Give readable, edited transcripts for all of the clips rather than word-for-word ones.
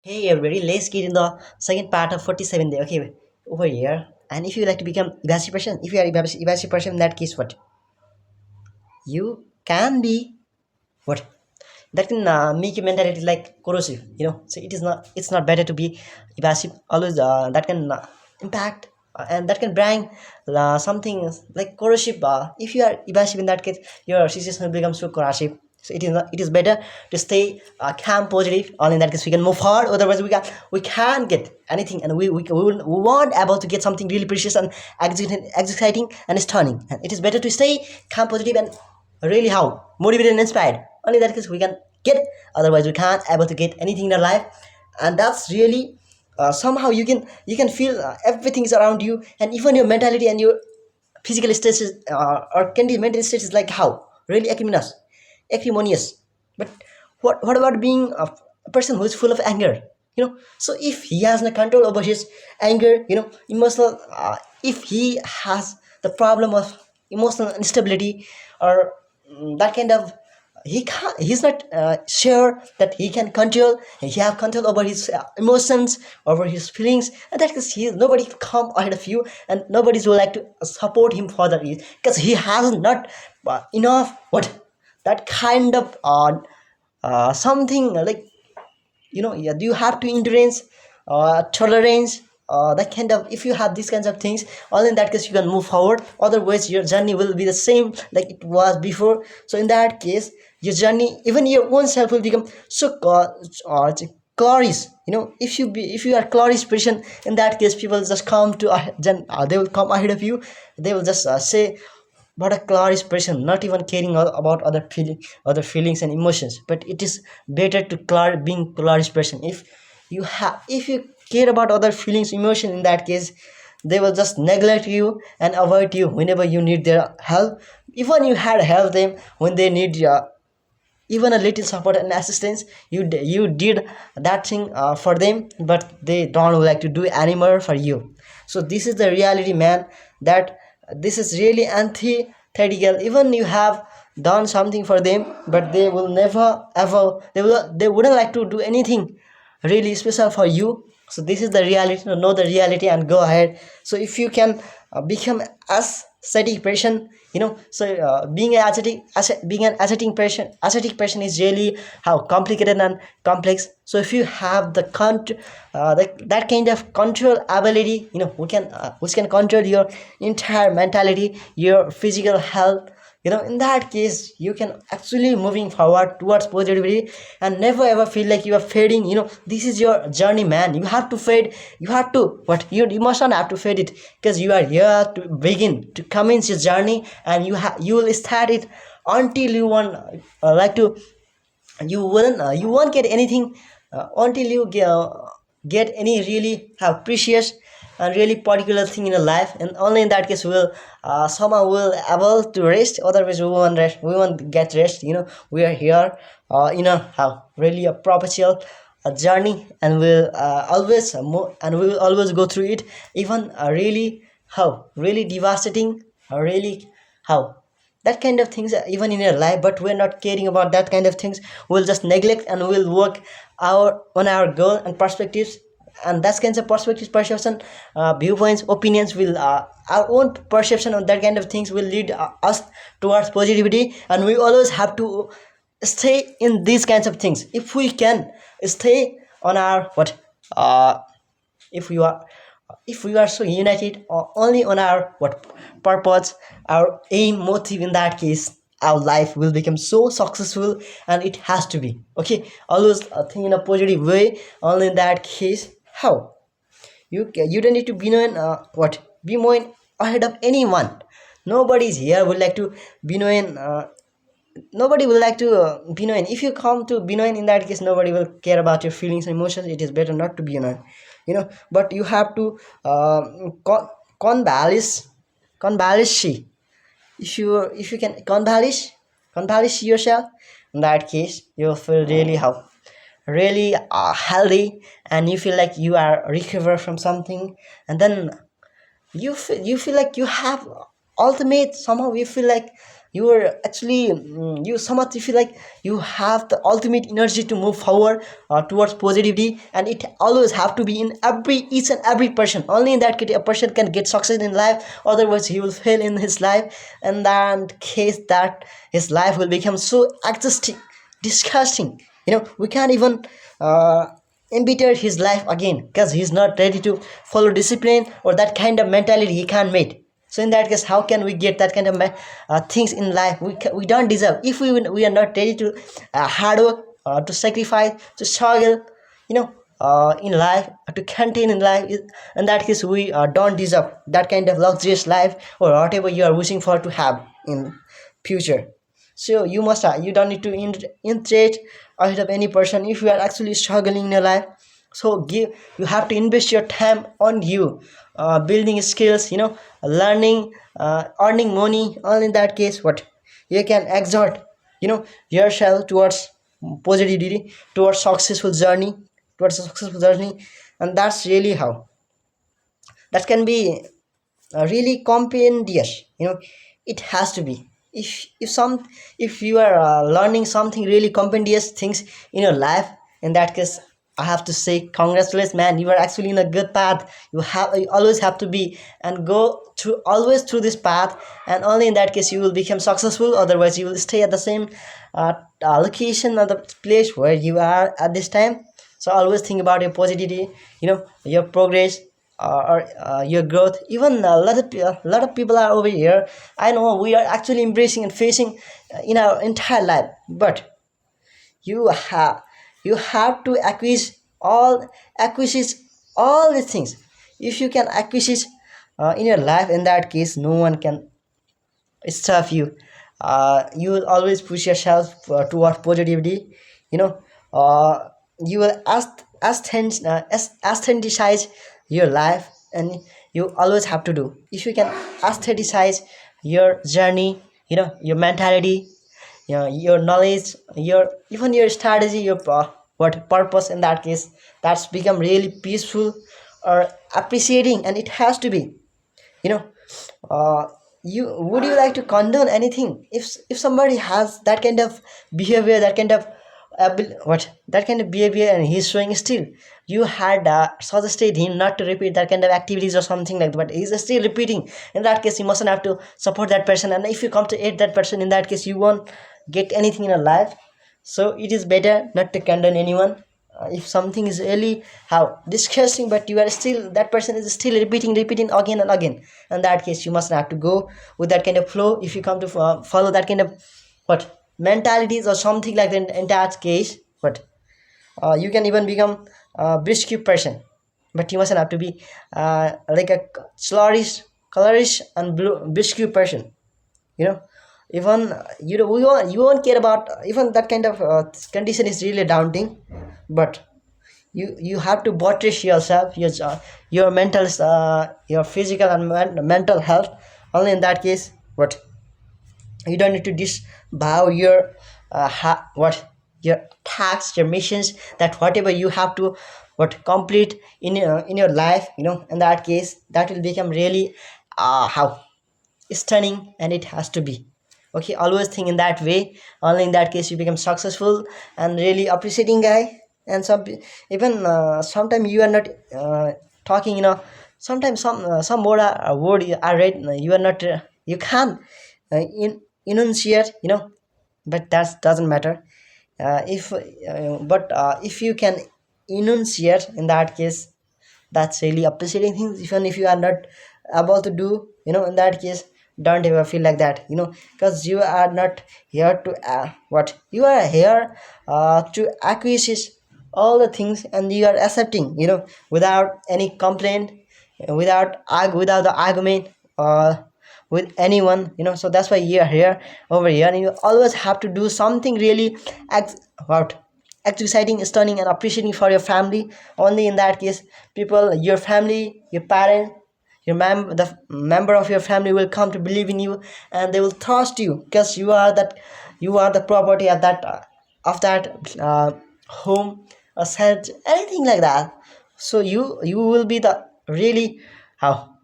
Hey everybody, let's get in the second part of 47 day. Okay, over here. And if you like to become evasive person, if you are evasive person, in that case, what you can be, what that can make your mentality like corrosive. So it's not better to be evasive. Always that can impact and that can bring something like corrosive. If you are evasive, in that case, your situation will become so corrosive. So it is better to stay calm, positive. Only in that case we can move forward. Otherwise we can't get anything, and we won't able to get something really precious and exciting and stunning. And it is better to stay calm, positive, and really how motivated and inspired. Only that case we can get. Otherwise we can't able to get anything in our life. And that's really somehow you can feel everything is around you, and even your mentality and your physical state is, or can be mental state is like how really acrimonious. But what about being a person who is full of anger? So if he has no control over his anger, emotional, if he has the problem of emotional instability, or that kind of, he's not sure that he can control, he have control over his emotions, over his feelings, and that is nobody come ahead of you, and nobody's will like to support him further, because he has not enough what that kind of something like, yeah, you have to endurance, tolerance, that kind of, if you have these kinds of things, all in that case you can move forward. Otherwise your journey will be the same like it was before. So in that case your journey, even your own self will become so glorious. If you are glorious person, in that case people just come to they will come ahead of you. They will just say, but a glorious person, not even caring about other feelings and emotions. But it is better to being glorious person. If you care about other feelings, emotion, in that case they will just neglect you and avoid you whenever you need their help. Even you had help them when they need even a little support and assistance. You did that thing for them, but they don't like to do anymore for you. So this is the reality, man, that this is really antithetical. Even you have done something for them, but they will never ever, they wouldn't like to do anything really special for you. So this is the reality. Know the reality and go ahead. So if you can become ascetic person, so being an ascetic person is really how complicated and complex. So if you have that kind of control ability, who can which can control your entire mentality, your physical health, in that case you can actually moving forward towards positivity, and never ever feel like you are fading. This is your journey, man. You have to fade. You have to what you must not have to fade it, because you are here to begin to commence your journey, and you will start it until you want like to, you won't get anything until you get any really have precious and really particular thing in your life. And only in that case will somehow will able to rest. Otherwise we won't get rest. We are here how really a perpetual journey, and we'll always and we will always go through it. Even really how really devastating, really how that kind of things even in your life, but we're not caring about that kind of things. We'll just neglect, and we'll work on our goal and perspectives. And that kinds of perspectives, perception, viewpoints, opinions will our own perception on that kind of things will lead us towards positivity. And we always have to stay in these kinds of things. If we can stay on our what if we are if we are so united only on our what purpose, our aim, motive, in that case our life will become so successful. And it has to be okay. Always think in a positive way. Only in that case how you don't need to be known be more ahead of anyone. Nobody's here would like to be known. Nobody will like to be known. If you come to be known, in that case nobody will care about your feelings and emotions. It is better not to be known. But you have to convalesce convalesce. If you can convalesce yourself, in that case you'll feel really how really healthy, and you feel like you are recovered from something. And then you feel like you have ultimate, somehow you feel like you are actually you somewhat feel like you have the ultimate energy to move forward towards positivity, and it always have to be in every each and every person. Only in that case a person can get success in life, otherwise he will fail in his life, and that case that his life will become so exhausting, disgusting. We can't even embitter his life again because he's not ready to follow discipline, or that kind of mentality he can't meet. So in that case, how can we get that kind of things in life? We don't deserve if we are not ready to hard work, to sacrifice, to struggle, in life, to contain in life. In that case, we don't deserve that kind of luxurious life, or whatever you are wishing for to have in future. So you don't need to interest ahead of any person if you are actually struggling in your life. So you have to invest your time on you, building skills, learning, earning money. All in that case, what you can exert, yourself towards positivity, towards successful journey, and that's really how that can be really compendious. It has to be. If you are learning something really compendious things in your life, in that case I have to say congratulations, man. You are actually in a good path. You always have to be and go through always through this path, and only in that case you will become successful. Otherwise you will stay at the same location or the place where you are at this time. So always think about your positivity, your progress, or your growth. Even a lot of people are over here. I know we are actually embracing and facing in our entire life, but you have you have to acquisition all these things. If you can acquisition in your life, in that case no one can stuff you. You will always push yourself toward positivity. you know uh, you will aesthetize your life, and you always have to do. If you can aesthetize your journey, your mentality, your knowledge, your even your strategy, your what purpose, in that case that's become really peaceful or appreciating, and it has to be. you know uh, you would you like to condone anything if somebody has that kind of behavior, that kind of that kind of behavior, and he's showing still? You had suggested him not to repeat that kind of activities or something like that, but he's still repeating. In that case you mustn't have to support that person, and if you come to hate that person, in that case you won't get anything in your life. So it is better not to condone anyone. If something is really how disgusting, but you are still, that person is still repeating again and again, in that case you must have to go with that kind of flow. If you come to follow that kind of mentalities or something like that, in that case you can even become a brisk person, but you mustn't have to be like a colorish and brisk person. you know Even you won't care about even that kind of condition is really daunting, but you have to buttress yourself, your mental, your physical and mental health. Only in that case you don't need to disavow your your tasks, your missions, that whatever you have to complete in your life. In that case that will become really how stunning, and it has to be. Okay, always think in that way. Only in that case you become successful and really appreciating guy. And even sometimes you are not talking, sometimes some word are read, you are not you can't enunciate, but that doesn't matter. If but if you can enunciate, in that case that's really appreciating things. Even if you are not able to do, in that case don't ever feel like that, because you are not here to what you are here to acquire all the things, and you are accepting, without any complaint, without the argument with anyone, so that's why you are here over here, and you always have to do something really ex- what exciting, stunning, and appreciating for your family. Only in that case people, your family, your parent, the member of your family will come to believe in you, and they will trust you, because you are the property of that home, or set anything like that. So you will be the really how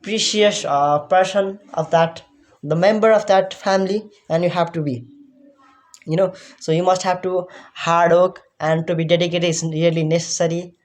precious person of that the member of that family, and you have to be, so you must have to hard work, and to be dedicated is really necessary.